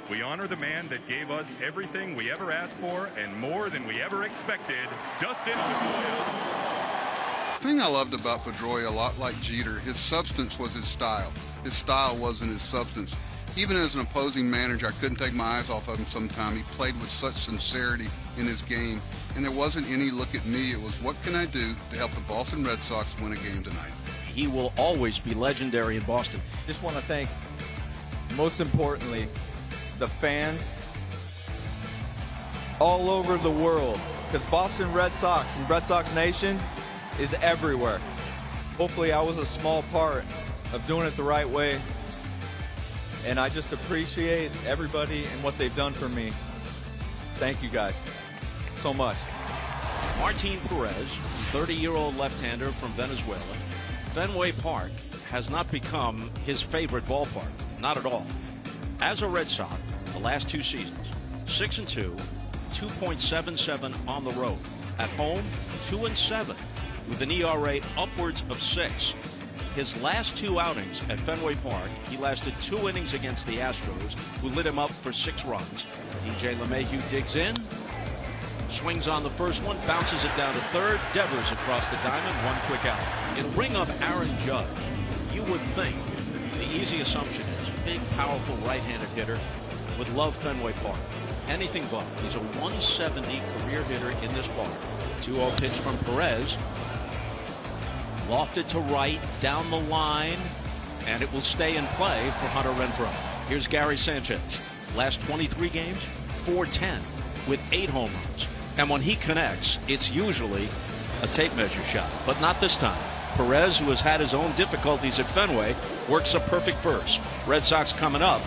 We honor the man that gave us everything we ever asked for and more than we ever expected, Dustin Pedroia. The thing I loved about Pedroia, a lot like Jeter, his substance was his style. His style wasn't his substance. Even as an opposing manager, I couldn't take my eyes off of him sometime. He played with such sincerity in his game, and there wasn't any look at me. It was, what can I do to help the Boston Red Sox win a game tonight? He will always be legendary in Boston. Just want to thank, most importantly, the fans all over the world, because Boston Red Sox and Red Sox Nation is everywhere. Hopefully I was a small part of doing it the right way, and I just appreciate everybody and what they've done for me. Thank you guys so much. Martin Perez, 30-year-old left-hander from Venezuela. Fenway Park has not become his favorite ballpark, not at all. As a Red Sox, the last two seasons, 6-2, 2.77 on the road. At home, 2-7, with an ERA upwards of 6. His last two outings at Fenway Park, he lasted 2 innings against the Astros, who lit him up for 6 runs. DJ LeMahieu digs in, swings on the first one, bounces it down to third. Devers across the diamond, 1 quick out. In ring up Aaron Judge, you would think the easy assumption is big, powerful right-handed hitter would love Fenway Park. Anything but. He's a 170 career hitter in this ball. 2-0 pitch from Perez. Lofted to right, down the line, and it will stay in play for Hunter Renfroe. Here's Gary Sanchez. Last 23 games, 410 with 8 home runs. And when he connects, it's usually a tape measure shot, but not this time. Perez, who has had his own difficulties at Fenway, works a perfect first. Red Sox coming up.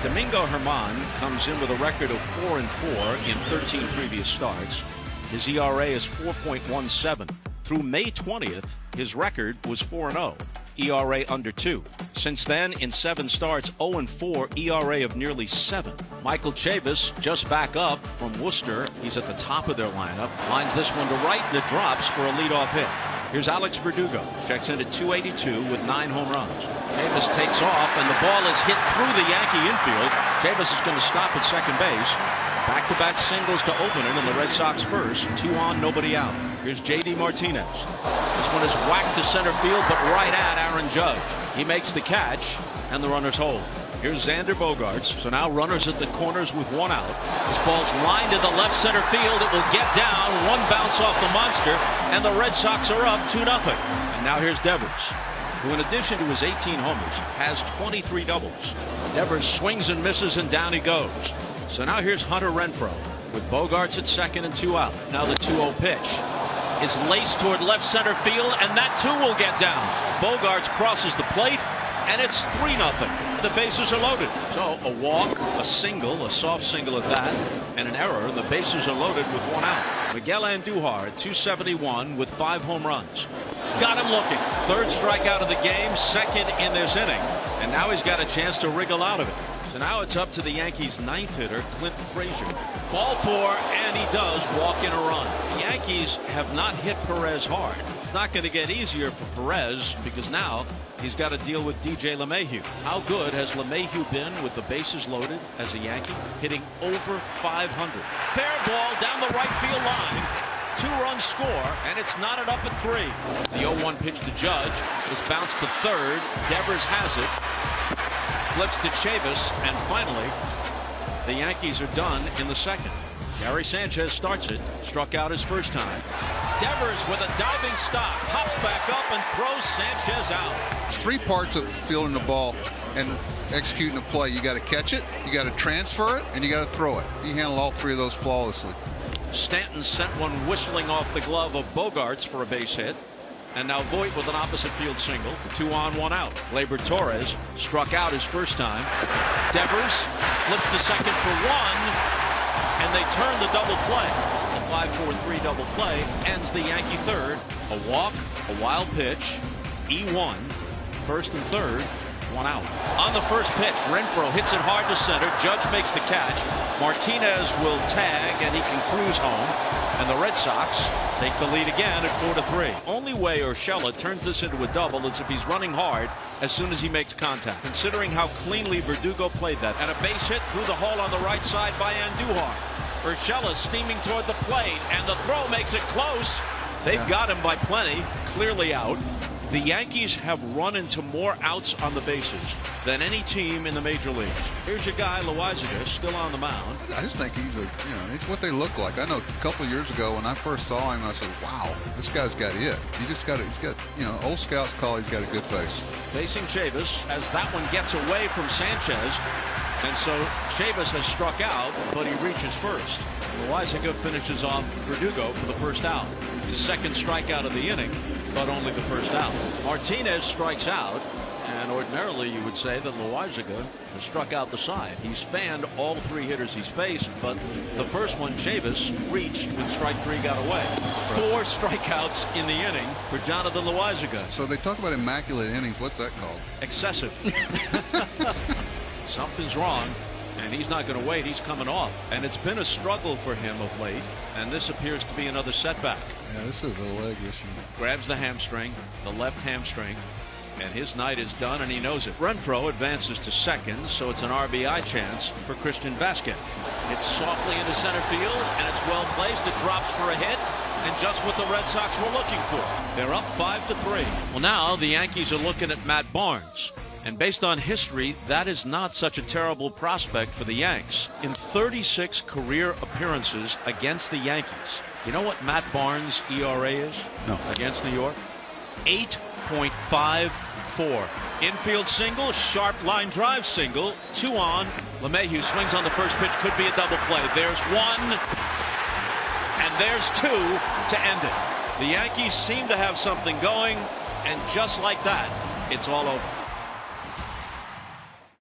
Domingo Germán comes in with a record of 4-4 in 13 previous starts. His ERA is 4.17. Through May 20th, his record was 4-0, ERA under 2. Since then, in 7 starts, 0-4, ERA of nearly 7. Michael Chavis just back up from Worcester. He's at the top of their lineup. Lines this one to right, and it drops for a leadoff hit. Here's Alex Verdugo. Checks in at 282 with 9 home runs. Chavis takes off, and the ball is hit through the Yankee infield. Chavis is going to stop at second base. Back-to-back singles to open it, and the Red Sox first. 2 on, nobody out. Here's J.D. Martinez. This one is whacked to center field, but right at Aaron Judge. He makes the catch, and the runners hold. Here's Xander Bogaerts. So now runners at the corners with 1 out. This ball's lined to the left center field. It will get down. 1 bounce off the monster, and the Red Sox are up 2-0. And now here's Devers, who in addition to his 18 homers, has 23 doubles. Devers swings and misses, and down he goes. So now here's Hunter Renfroe with Bogaerts at second and 2 out. Now the 2-0 pitch is laced toward left center field, and that too will get down. Bogaerts crosses the plate, and it's 3-0. The bases are loaded. So a walk, a single, a soft single at that, and an error. The bases are loaded with 1 out. Miguel Andujar at 271 with 5 home runs. Got him looking. 3rd strikeout of the game, 2nd in this inning, and now he's got a chance to wriggle out of it. So now it's up to the Yankees' 9th hitter, Clint Frazier. Ball 4, and he does walk in a run. The Yankees have not hit Perez hard. It's not going to get easier for Perez because now he's got to deal with DJ LeMahieu. How good has LeMahieu been with the bases loaded as a Yankee? Hitting over 500. Fair ball down the right field line. 2-run score, and it's knotted up at 3. The 0-1 pitch to Judge is bounced to third. Devers has it. Flips to Chavis, and finally, the Yankees are done in the 2nd. Gary Sanchez starts it, struck out his first time. Devers with a diving stop, pops back up and throws Sanchez out. There's 3 parts of fielding the ball and executing a play. You got to catch it, you got to transfer it, and you got to throw it. You handle all 3 of those flawlessly. Stanton sent one whistling off the glove of Bogaerts for a base hit. And now Voit with an opposite field single. 2 on, 1 out. Gleyber Torres struck out his first time. Devers flips to second for 1, and they turn the double play. The 5-4-3 double play ends the Yankee 3rd. A walk, a wild pitch, E1, 1st and 3rd. one out. On the first pitch, Renfroe hits it hard to center. Judge makes the catch. Martinez will tag, and he can cruise home. And the Red Sox take the lead again at 4-3. Only way Urshela turns this into a double is if he's running hard as soon as he makes contact. Considering how cleanly Verdugo played that. And a base hit through the hole on the right side by Andujar. Urshela steaming toward the plate, and the throw makes it close. They've got him by plenty, clearly out. The Yankees have run into more outs on the bases than any team in the major leagues. Here's your guy, Loizaga, still on the mound. I just think it's what they look like. I know a couple of years ago when I first saw him, I said, wow, this guy's got it. He's got, old scouts call he's got a good face. Facing Chavis as that one gets away from Sanchez. And so Chavis has struck out, but he reaches first. Loizaga finishes off Verdugo for the first out. It's his second strikeout of the inning, but only the first out. Martinez strikes out, and ordinarily you would say that Loizaga has struck out the side. He's fanned all three hitters he's faced, but the first one, Chavis, reached when strike three got away. 4 strikeouts in the inning for Jonathan Loizaga. So they talk about immaculate innings. What's that called? Excessive. Something's wrong, and he's not going to wait. He's coming off, and it's been a struggle for him of late, and this appears to be another setback. Yeah, this is a leg issue. Grabs the hamstring, the left hamstring, and his night is done, and he knows it. Renfroe advances to second, so it's an RBI chance for Christian Vasquez. It's softly into center field, and it's well placed. It drops for a hit, and just what the Red Sox were looking for. They're up 5-3. Well, now the Yankees are looking at Matt Barnes. And based on history, that is not such a terrible prospect for the Yanks. In 36 career appearances against the Yankees, you know what Matt Barnes' ERA is? No. Against New York? 8.54. Infield single, sharp line drive single, 2 on. LeMahieu swings on the first pitch, could be a double play. There's 1, and there's 2 to end it. The Yankees seem to have something going, and just like that, it's all over.